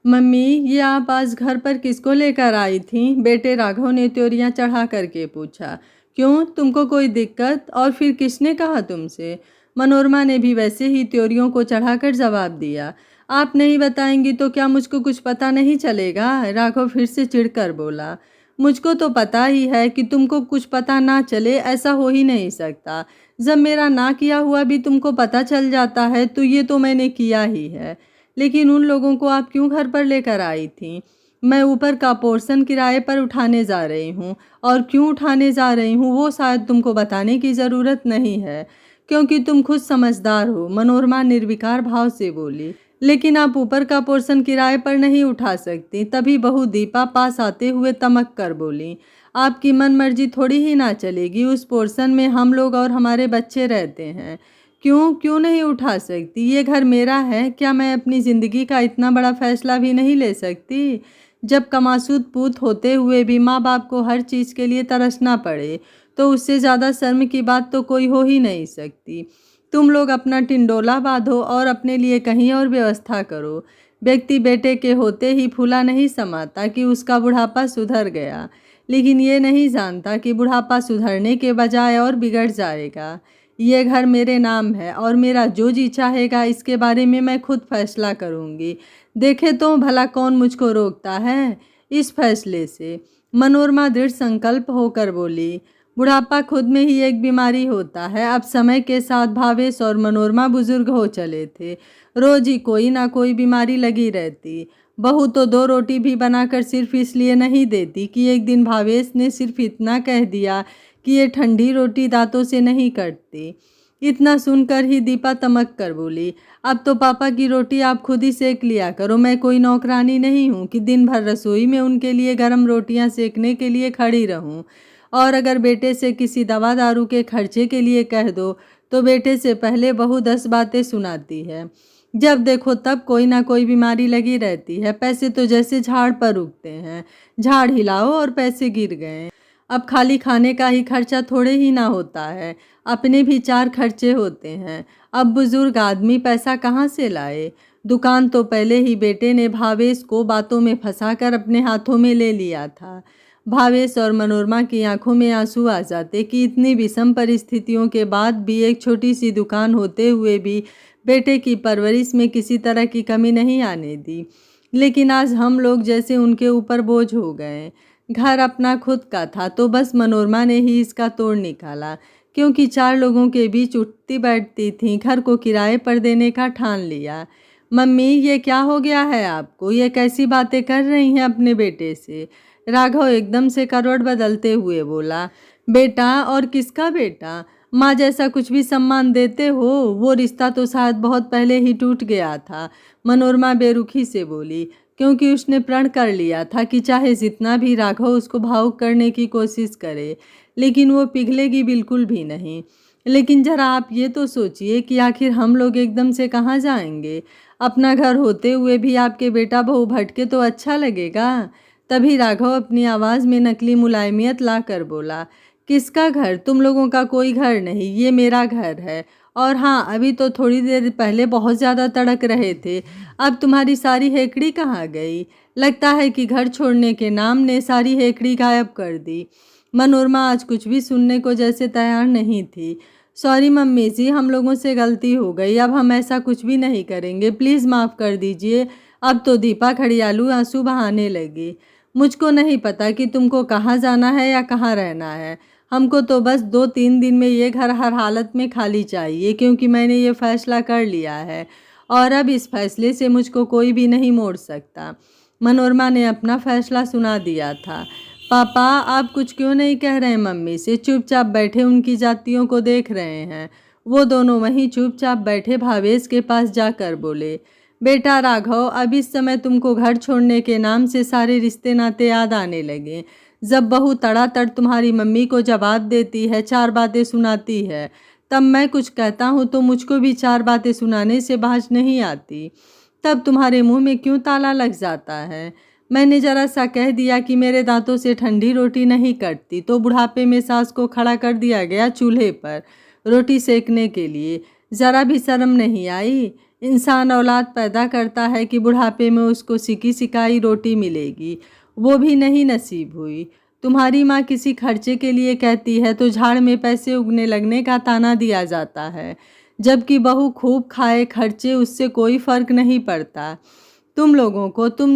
Mummy, ये आप आज घर पर किसको लेकर आई थीं? बेटे राघव ने त्योरियां चढ़ा करके पूछा। क्यों, तुमको कोई दिक्कत? और फिर किसने कहा तुमसे? मनोरमा ने भी वैसे ही त्योरियों को चढ़ाकर जवाब दिया। आप नहीं बताएंगी तो क्या मुझको कुछ पता नहीं चलेगा? राघव फिर से चिढ़कर बोला। मुझको तो पता ही है कि तुमको कुछ पता ना चले, ऐसा हो ही नहीं सकता। जब मेरा ना किया हुआ भी तुमको पता चल जाता है तो ये तो मैंने किया ही है। लेकिन उन लोगों को आप क्यों घर पर लेकर आई थी? मैं ऊपर का पोर्शन किराए पर उठाने जा रही हूँ, और क्यों उठाने जा रही हूँ वो शायद तुमको बताने की ज़रूरत नहीं है, क्योंकि तुम खुद समझदार हो। मनोरमा निर्विकार भाव से बोली। लेकिन आप ऊपर का पोर्शन किराए पर नहीं उठा सकती। तभी बहू दीपा पास आते हुए तमक कर बोली। आपकी मन मर्जी थोड़ी ही ना चलेगी। उस पोर्शन में हम लोग और हमारे बच्चे रहते हैं। क्यों क्यों नहीं उठा सकती? ये घर मेरा है। क्या मैं अपनी ज़िंदगी का इतना बड़ा फैसला भी नहीं ले सकती? जब कमासूद पूत होते हुए भी माँ बाप को हर चीज़ के लिए तरसना पड़े तो उससे ज़्यादा शर्म की बात तो कोई हो ही नहीं सकती। तुम लोग अपना टिंडोला बांधो और अपने लिए कहीं और व्यवस्था करो। व्यक्ति बेटे के होते ही फूला नहीं समाता कि उसका बुढ़ापा सुधर गया, लेकिन ये नहीं जानता कि बुढ़ापा सुधरने के बजाय और बिगड़ जाएगा। ये घर मेरे नाम है और मेरा जो जी चाहेगा इसके बारे में मैं खुद फैसला करूँगी। देखे तो भला कौन मुझको रोकता है इस फैसले से। मनोरमा दृढ़ संकल्प होकर बोली। बुढ़ापा खुद में ही एक बीमारी होता है। अब समय के साथ भावेश और मनोरमा बुजुर्ग हो चले थे। रोज ही कोई ना कोई बीमारी लगी रहती। बहू तो 2 रोटी भी बनाकर सिर्फ इसलिए नहीं देती कि एक दिन भावेश ने सिर्फ इतना कह दिया कि ये ठंडी रोटी दांतों से नहीं कटती। इतना सुनकर ही दीपा तमक कर बोली। अब तो पापा की रोटी आप खुद ही सेक लिया करो। मैं कोई नौकरानी नहीं हूँ कि दिन भर रसोई में उनके लिए गर्म रोटियाँ सेकने के लिए खड़ी रहूँ। और अगर बेटे से किसी दवा दारू के खर्चे के लिए कह दो तो बेटे से पहले बहू 10 बातें सुनाती है। जब देखो तब कोई ना कोई बीमारी लगी रहती है। पैसे तो जैसे झाड़ पर उगते हैं। झाड़ हिलाओ और पैसे गिर गए। अब खाली खाने का ही खर्चा थोड़े ही ना होता है, अपने भी 4 खर्चे होते हैं। अब बुजुर्ग आदमी पैसा कहाँ से लाए? दुकान तो पहले ही बेटे ने भावेश को बातों में फंसाकर अपने हाथों में ले लिया था। भावेश और मनोरमा की आंखों में आंसू आ जाते कि इतनी विषम परिस्थितियों के बाद भी एक छोटी सी दुकान होते हुए भी बेटे की परवरिश में किसी तरह की कमी नहीं आने दी। लेकिन आज हम लोग जैसे उनके ऊपर बोझ हो गए। घर अपना खुद का था तो बस मनोरमा ने ही इसका तोड़ निकाला, क्योंकि 4 लोगों के बीच उठती बैठती थी। घर को किराए पर देने का ठान लिया। मम्मी, ये क्या हो गया है आपको? ये कैसी बातें कर रही हैं अपने बेटे से? राघव एकदम से करवट बदलते हुए बोला। बेटा? और किसका बेटा? माँ जैसा कुछ भी सम्मान देते हो? वो रिश्ता तो शायद बहुत पहले ही टूट गया था। मनोरमा बेरुखी से बोली, क्योंकि उसने प्रण कर लिया था कि चाहे जितना भी राघव उसको भावुक करने की कोशिश करे, लेकिन वो पिघलेगी बिल्कुल भी नहीं। लेकिन जरा आप ये तो सोचिए कि आखिर हम लोग एकदम से कहाँ जाएंगे? अपना घर होते हुए भी आपके बेटा बहू भटके तो अच्छा लगेगा? तभी राघव अपनी आवाज़ में नकली मुलायमियत ला कर बोला। किसका घर? तुम लोगों का कोई घर नहीं, ये मेरा घर है। और हाँ, अभी तो थोड़ी देर पहले बहुत ज़्यादा तड़क रहे थे। अब तुम्हारी सारी हेकड़ी कहाँ गई? लगता है कि घर छोड़ने के नाम ने सारी हेकड़ी गायब कर दी। मनोरमा आज कुछ भी सुनने को जैसे तैयार नहीं थी। सॉरी मम्मी जी, हम लोगों से गलती हो गई। अब हम ऐसा कुछ भी नहीं करेंगे, प्लीज़ माफ़ कर दीजिए। अब तो दीपा खड़ियालू आंसू बहाने लगी। मुझको नहीं पता कि तुमको कहाँ जाना है या कहाँ रहना है। हमको तो बस 2-3 दिन में ये घर हर हालत में खाली चाहिए, क्योंकि मैंने ये फैसला कर लिया है और अब इस फैसले से मुझको कोई भी नहीं मोड़ सकता। मनोरमा ने अपना फैसला सुना दिया था। पापा, आप कुछ क्यों नहीं कह रहे हैं मम्मी से? चुपचाप बैठे उनकी जातियों को देख रहे हैं। वो दोनों वहीं चुपचाप बैठे भावेश के पास जाकर बोले। बेटा राघव, अब इस समय तुमको घर छोड़ने के नाम से सारे रिश्ते नाते याद आने लगे। जब बहू तड़ातड़ तुम्हारी मम्मी को जवाब देती है, 4 बातें सुनाती है, तब मैं कुछ कहता हूँ तो मुझको भी 4 बातें सुनाने से बाज नहीं आती। तब तुम्हारे मुंह में क्यों ताला लग जाता है? मैंने जरा सा कह दिया कि मेरे दांतों से ठंडी रोटी नहीं कटती तो बुढ़ापे में सास को खड़ा कर दिया गया चूल्हे पर रोटी सेकने के लिए। ज़रा भी शर्म नहीं आई? इंसान औलाद पैदा करता है कि बुढ़ापे में उसको सिकी सिकाई रोटी मिलेगी, वो भी नहीं नसीब हुई। तुम्हारी माँ किसी खर्चे के लिए कहती है तो झाड़ में पैसे उगने लगने का ताना दिया जाता है, जबकि बहू खूब खाए खर्चे उससे कोई फर्क नहीं पड़ता। तुम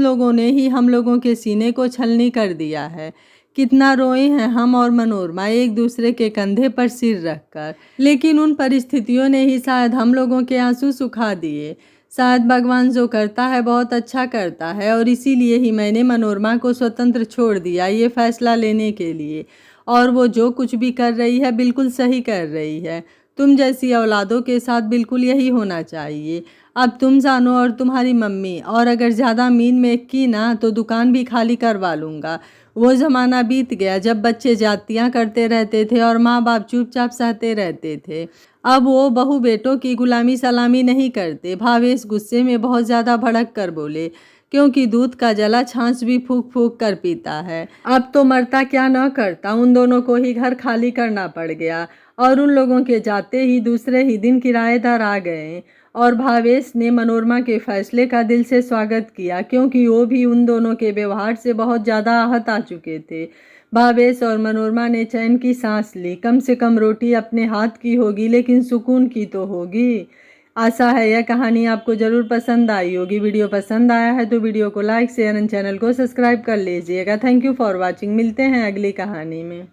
लोगों ने ही हम लोगों के सीने को छलनी कर दिया है। कितना रोए हैं हम और मनोरमा एक दूसरे के कंधे पर सिर रखकर, लेकिन उन परिस्थितियों ने ही शायद हम लोगों के आंसू सुखा दिए। शायद भगवान जो करता है बहुत अच्छा करता है, और इसीलिए ही मैंने मनोरमा को स्वतंत्र छोड़ दिया ये फैसला लेने के लिए। और वो जो कुछ भी कर रही है बिल्कुल सही कर रही है। तुम जैसी औलादों के साथ बिल्कुल यही होना चाहिए। अब तुम जानो और तुम्हारी मम्मी, और अगर ज़्यादा मीन में की ना तो दुकान भी खाली करवा लूँगा। वो ज़माना बीत गया जब बच्चे जातियाँ करते रहते थे और माँ बाप चुपचाप सहते रहते थे। अब वो बहू बेटों की गुलामी सलामी नहीं करते। भावेश गुस्से में बहुत ज़्यादा भड़क कर बोले, क्योंकि दूध का जला छाछ भी फूक फूक कर पीता है। अब तो मरता क्या न करता, उन दोनों को ही घर खाली करना पड़ गया, और उन लोगों के जाते ही दूसरे ही दिन किराएदार आ गए। और भावेश ने मनोरमा के फैसले का दिल से स्वागत किया, क्योंकि वो भी उन दोनों के व्यवहार से बहुत ज़्यादा आहत आ चुके थे। भावेश और मनोरमा ने चैन की सांस ली। कम से कम रोटी अपने हाथ की होगी, लेकिन सुकून की तो होगी। आशा है यह कहानी आपको ज़रूर पसंद आई होगी। वीडियो पसंद आया है तो वीडियो को लाइक शेयर एंड चैनल को सब्सक्राइब कर लीजिएगा। Thank you for watching. मिलते हैं अगली कहानी में।